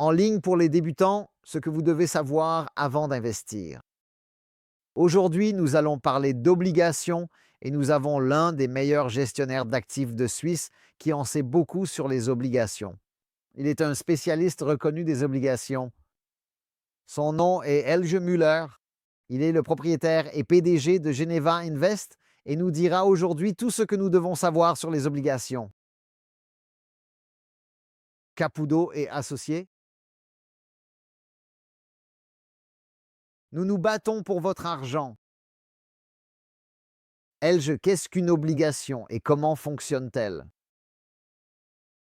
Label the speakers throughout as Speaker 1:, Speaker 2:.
Speaker 1: En ligne pour les débutants, ce que vous devez savoir avant d'investir. Aujourd'hui, nous allons parler d'obligations et nous avons l'un des meilleurs gestionnaires d'actifs de Suisse qui en sait beaucoup sur les obligations. Il est un spécialiste reconnu des obligations. Son nom est Elge Müller. Il est le propriétaire et PDG de Geneva Invest et nous dira aujourd'hui tout ce que nous devons savoir sur les obligations. Caputo et associés. Nous nous battons pour votre argent. Elge, qu'est-ce qu'une obligation et comment fonctionne-t-elle?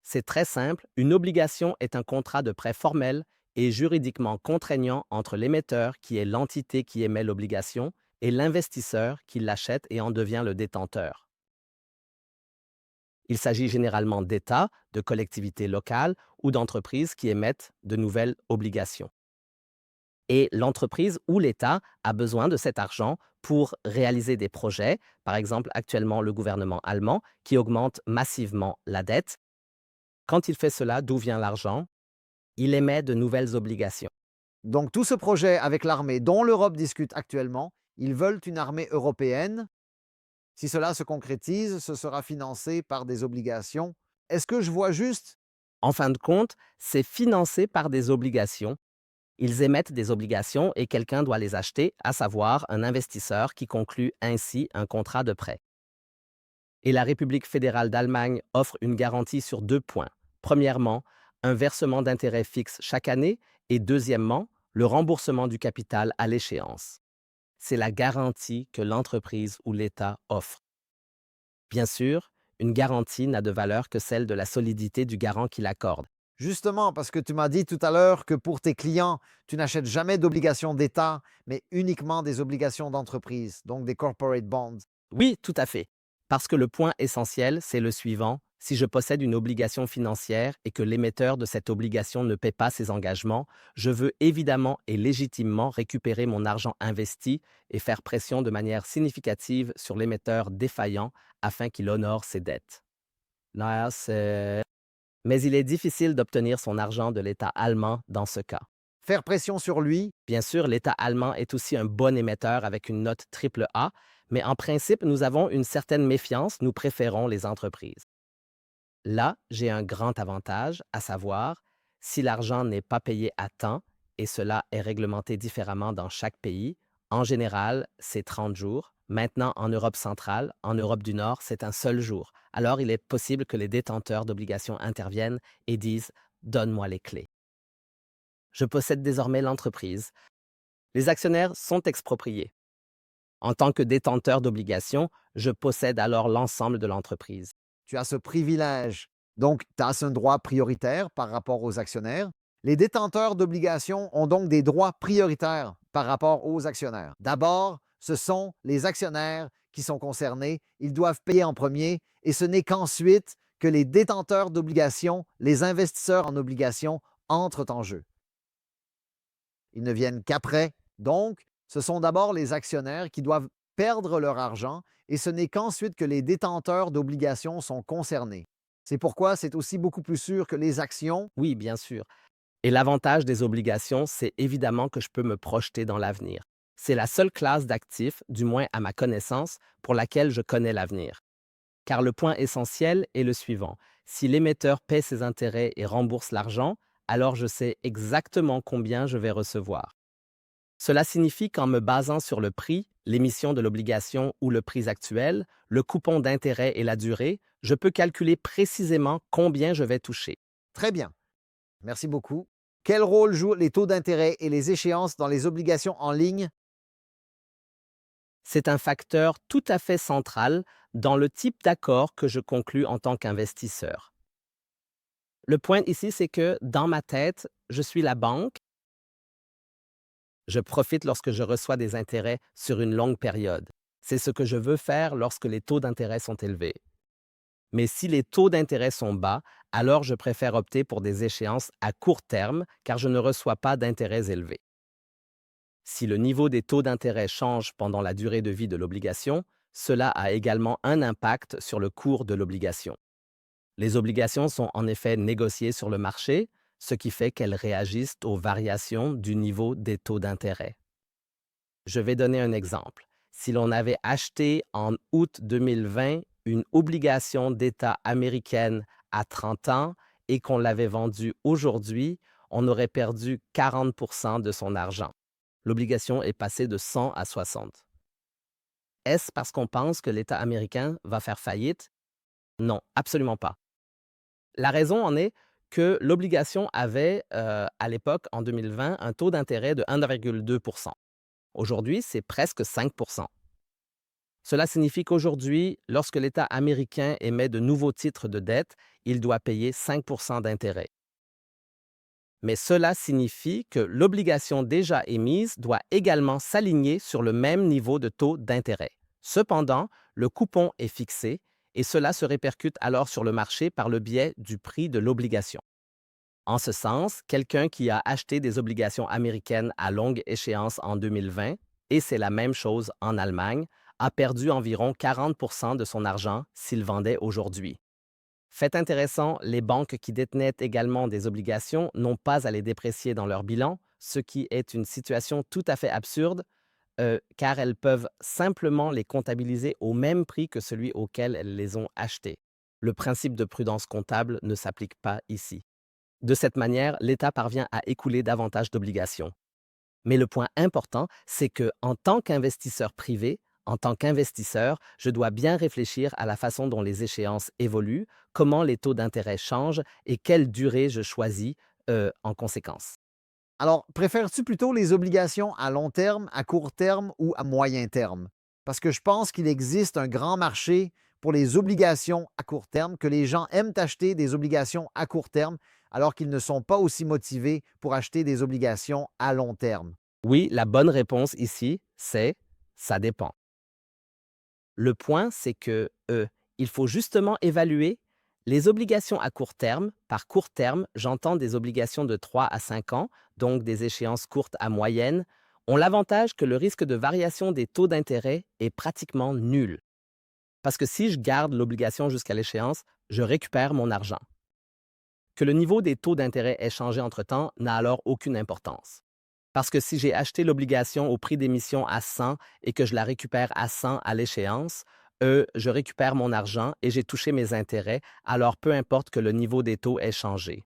Speaker 2: C'est très simple, une obligation est un contrat de prêt formel et juridiquement contraignant entre l'émetteur, qui est l'entité qui émet l'obligation, et l'investisseur qui l'achète et en devient le détenteur. Il s'agit généralement d'États, de collectivités locales ou d'entreprises qui émettent de nouvelles obligations. Et l'entreprise ou l'État a besoin de cet argent pour réaliser des projets, par exemple actuellement le gouvernement allemand qui augmente massivement la dette. Quand il fait cela, d'où vient l'argent? Il émet de nouvelles obligations.
Speaker 1: Donc tout ce projet avec l'armée dont l'Europe discute actuellement, ils veulent une armée européenne. Si cela se concrétise, ce sera financé par des obligations. Est-ce que je vois juste?
Speaker 2: En fin de compte, c'est financé par des obligations. Ils émettent des obligations et quelqu'un doit les acheter, à savoir un investisseur qui conclut ainsi un contrat de prêt. Et la République fédérale d'Allemagne offre une garantie sur 2 points. Premièrement, un versement d'intérêts fixe chaque année et deuxièmement, le remboursement du capital à l'échéance. C'est la garantie que l'entreprise ou l'État offre. Bien sûr, une garantie n'a de valeur que celle de la solidité du garant qui l'accorde.
Speaker 1: Justement, parce que tu m'as dit tout à l'heure que pour tes clients, tu n'achètes jamais d'obligations d'État, mais uniquement des obligations d'entreprise, donc des corporate bonds.
Speaker 2: Oui, tout à fait. Parce que le point essentiel, c'est le suivant. Si je possède une obligation financière et que l'émetteur de cette obligation ne paie pas ses engagements, je veux évidemment et légitimement récupérer mon argent investi et faire pression de manière significative sur l'émetteur défaillant afin qu'il honore ses dettes. Mais il est difficile d'obtenir son argent de l'État allemand dans ce cas.
Speaker 1: Faire pression sur lui.
Speaker 2: Bien sûr, l'État allemand est aussi un bon émetteur avec une note triple A, mais en principe, nous avons une certaine méfiance, nous préférons les entreprises. Là, j'ai un grand avantage, à savoir, si l'argent n'est pas payé à temps, et cela est réglementé différemment dans chaque pays, en général, c'est 30 jours. Maintenant, en Europe centrale, en Europe du Nord, c'est un seul jour. Alors, il est possible que les détenteurs d'obligations interviennent et disent « Donne-moi les clés ». Je possède désormais l'entreprise. Les actionnaires sont expropriés. En tant que détenteur d'obligations, je possède alors l'ensemble de l'entreprise.
Speaker 1: Tu as ce privilège. Donc, tu as un droit prioritaire par rapport aux actionnaires. Les détenteurs d'obligations ont donc des droits prioritaires par rapport aux actionnaires. D'abord, ce sont les actionnaires qui sont concernés. Ils doivent payer en premier et ce n'est qu'ensuite que les détenteurs d'obligations, les investisseurs en obligations, entrent en jeu. Ils ne viennent qu'après. Donc, ce sont d'abord les actionnaires qui doivent perdre leur argent et ce n'est qu'ensuite que les détenteurs d'obligations sont concernés. C'est pourquoi c'est aussi beaucoup plus sûr que les actions.
Speaker 2: Oui, bien sûr. Et l'avantage des obligations, c'est évidemment que je peux me projeter dans l'avenir. C'est la seule classe d'actifs, du moins à ma connaissance, pour laquelle je connais l'avenir. Car le point essentiel est le suivant. Si l'émetteur paie ses intérêts et rembourse l'argent, alors je sais exactement combien je vais recevoir. Cela signifie qu'en me basant sur le prix, l'émission de l'obligation ou le prix actuel, le coupon d'intérêt et la durée, je peux calculer précisément combien je vais toucher.
Speaker 1: Très bien. Merci beaucoup. Quel rôle jouent les taux d'intérêt et les échéances dans les obligations en ligne?
Speaker 2: C'est un facteur tout à fait central dans le type d'accord que je conclus en tant qu'investisseur. Le point ici, c'est que dans ma tête, je suis la banque. Je profite lorsque je reçois des intérêts sur une longue période. C'est ce que je veux faire lorsque les taux d'intérêt sont élevés. Mais si les taux d'intérêt sont bas, alors je préfère opter pour des échéances à court terme car je ne reçois pas d'intérêts élevés. Si le niveau des taux d'intérêt change pendant la durée de vie de l'obligation, cela a également un impact sur le cours de l'obligation. Les obligations sont en effet négociées sur le marché, ce qui fait qu'elles réagissent aux variations du niveau des taux d'intérêt. Je vais donner un exemple. Si l'on avait acheté en août 2020 une obligation d'État américaine à 30 ans et qu'on l'avait vendue aujourd'hui, on aurait perdu 40 de son argent. L'obligation est passée de 100 à 60. Est-ce parce qu'on pense que l'État américain va faire faillite? Non, absolument pas. La raison en est que l'obligation avait, à l'époque, en 2020, un taux d'intérêt de 1,2. Aujourd'hui, c'est presque 5. Cela signifie qu'aujourd'hui, lorsque l'État américain émet de nouveaux titres de dette, il doit payer 5 d'intérêt. Mais cela signifie que l'obligation déjà émise doit également s'aligner sur le même niveau de taux d'intérêt. Cependant, le coupon est fixé et cela se répercute alors sur le marché par le biais du prix de l'obligation. En ce sens, quelqu'un qui a acheté des obligations américaines à longue échéance en 2020, et c'est la même chose en Allemagne, a perdu environ 40 de son argent s'il vendait aujourd'hui. Fait intéressant, les banques qui détenaient également des obligations n'ont pas à les déprécier dans leur bilan, ce qui est une situation tout à fait absurde, car elles peuvent simplement les comptabiliser au même prix que celui auquel elles les ont achetées. Le principe de prudence comptable ne s'applique pas ici. De cette manière, l'État parvient à écouler davantage d'obligations. Mais le point important, c'est que en tant qu'investisseur privé, en tant qu'investisseur, je dois bien réfléchir à la façon dont les échéances évoluent, comment les taux d'intérêt changent et quelle durée je choisis en conséquence.
Speaker 1: Alors, préfères-tu plutôt les obligations à long terme, à court terme ou à moyen terme? Parce que je pense qu'il existe un grand marché pour les obligations à court terme, que les gens aiment acheter des obligations à court terme alors qu'ils ne sont pas aussi motivés pour acheter des obligations à long terme.
Speaker 2: Oui, la bonne réponse ici, c'est ça dépend. Le point, c'est que il faut justement évaluer les obligations à court terme. Par court terme, j'entends des obligations de 3 à 5 ans, donc des échéances courtes à moyennes, ont l'avantage que le risque de variation des taux d'intérêt est pratiquement nul. Parce que si je garde l'obligation jusqu'à l'échéance, je récupère mon argent. Que le niveau des taux d'intérêt ait changé entre-temps n'a alors aucune importance. Parce que si j'ai acheté l'obligation au prix d'émission à 100 et que je la récupère à 100 à l'échéance, je récupère mon argent et j'ai touché mes intérêts, alors peu importe que le niveau des taux ait changé.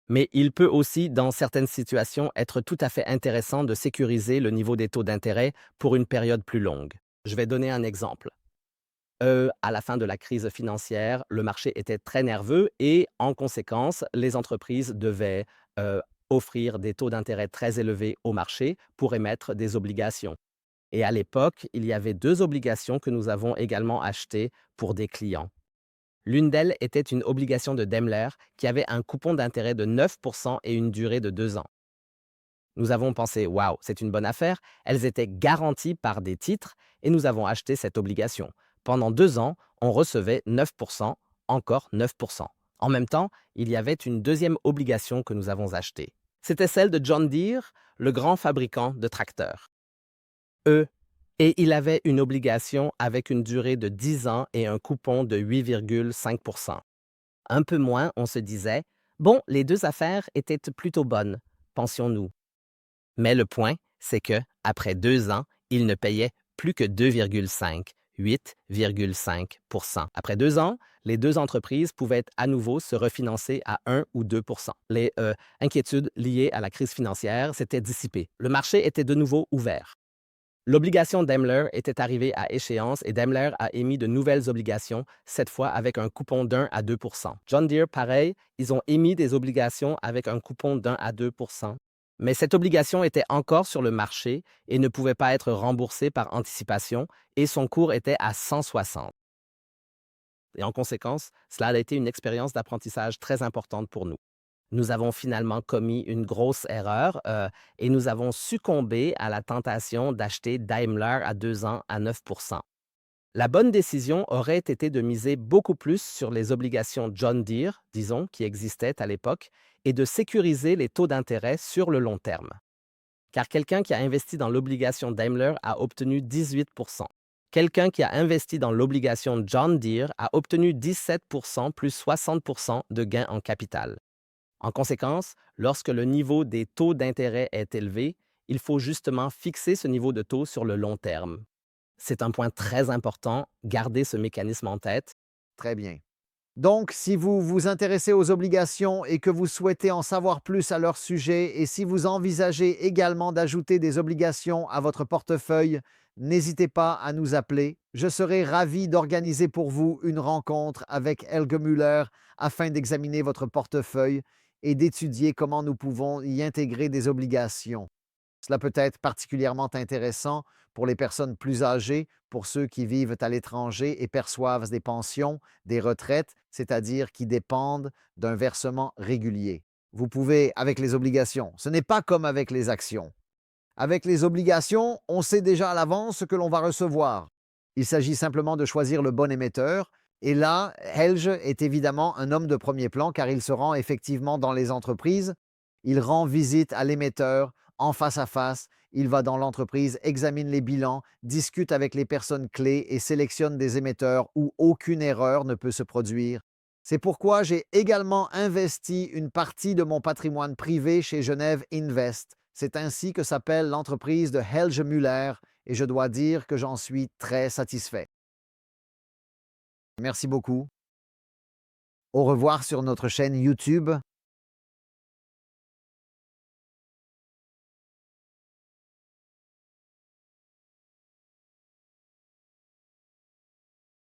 Speaker 2: Mais il peut aussi, dans certaines situations, être tout à fait intéressant de sécuriser le niveau des taux d'intérêt pour une période plus longue. Je vais donner un exemple. À la fin de la crise financière, le marché était très nerveux et, en conséquence, les entreprises devaient offrir des taux d'intérêt très élevés au marché pour émettre des obligations. Et à l'époque, il y avait deux obligations que nous avons également achetées pour des clients. L'une d'elles était une obligation de Daimler qui avait un coupon d'intérêt de 9 et une durée de 2 ans. Nous avons pensé, waouh, c'est une bonne affaire, elles étaient garanties par des titres et nous avons acheté cette obligation. Pendant 2 ans, on recevait 9 encore 9 En même temps, il y avait une deuxième obligation que nous avons achetée. C'était celle de John Deere, le grand fabricant de tracteurs. Eux, et il avait une obligation avec une durée de 10 ans et un coupon de 8,5 Un peu moins, on se disait, bon, les deux affaires étaient plutôt bonnes, pensions-nous. Mais le point, c'est que, après 2 ans, il ne payait plus que 8,5 Après 2 ans, les deux entreprises pouvaient à nouveau se refinancer à 1 ou 2 Les inquiétudes liées à la crise financière s'étaient dissipées. Le marché était de nouveau ouvert. L'obligation Daimler était arrivée à échéance et Daimler a émis de nouvelles obligations, cette fois avec un coupon d'1 à 2 John Deere, pareil, ils ont émis des obligations avec un coupon d'1 à 2 Mais cette obligation était encore sur le marché et ne pouvait pas être remboursée par anticipation et son cours était à 160. Et en conséquence, cela a été une expérience d'apprentissage très importante pour nous. Nous avons finalement commis une grosse erreur et nous avons succombé à la tentation d'acheter Daimler à 2 ans à 9 La bonne décision aurait été de miser beaucoup plus sur les obligations John Deere, disons, qui existaient à l'époque, et de sécuriser les taux d'intérêt sur le long terme. Car quelqu'un qui a investi dans l'obligation Daimler a obtenu 18 Quelqu'un qui a investi dans l'obligation John Deere a obtenu 17 plus 60 de gains en capital. En conséquence, lorsque le niveau des taux d'intérêt est élevé, il faut justement fixer ce niveau de taux sur le long terme. C'est un point très important, gardez ce mécanisme en tête.
Speaker 1: Très bien. Donc, si vous vous intéressez aux obligations et que vous souhaitez en savoir plus à leur sujet et si vous envisagez également d'ajouter des obligations à votre portefeuille, n'hésitez pas à nous appeler. Je serai ravi d'organiser pour vous une rencontre avec Helge Müller afin d'examiner votre portefeuille et d'étudier comment nous pouvons y intégrer des obligations. Cela peut être particulièrement intéressant pour les personnes plus âgées, pour ceux qui vivent à l'étranger et perçoivent des pensions, des retraites, c'est-à-dire qui dépendent d'un versement régulier. Vous pouvez, avec les obligations, ce n'est pas comme avec les actions. Avec les obligations, on sait déjà à l'avance ce que l'on va recevoir. Il s'agit simplement de choisir le bon émetteur. Et là, Helge est évidemment un homme de premier plan car il se rend effectivement dans les entreprises. Il rend visite à l'émetteur en face à face. Il va dans l'entreprise, examine les bilans, discute avec les personnes clés et sélectionne des émetteurs où aucune erreur ne peut se produire. C'est pourquoi j'ai également investi une partie de mon patrimoine privé chez Genève Invest. C'est ainsi que s'appelle l'entreprise de Helge Müller et je dois dire que j'en suis très satisfait. Merci beaucoup. Au revoir sur notre chaîne YouTube.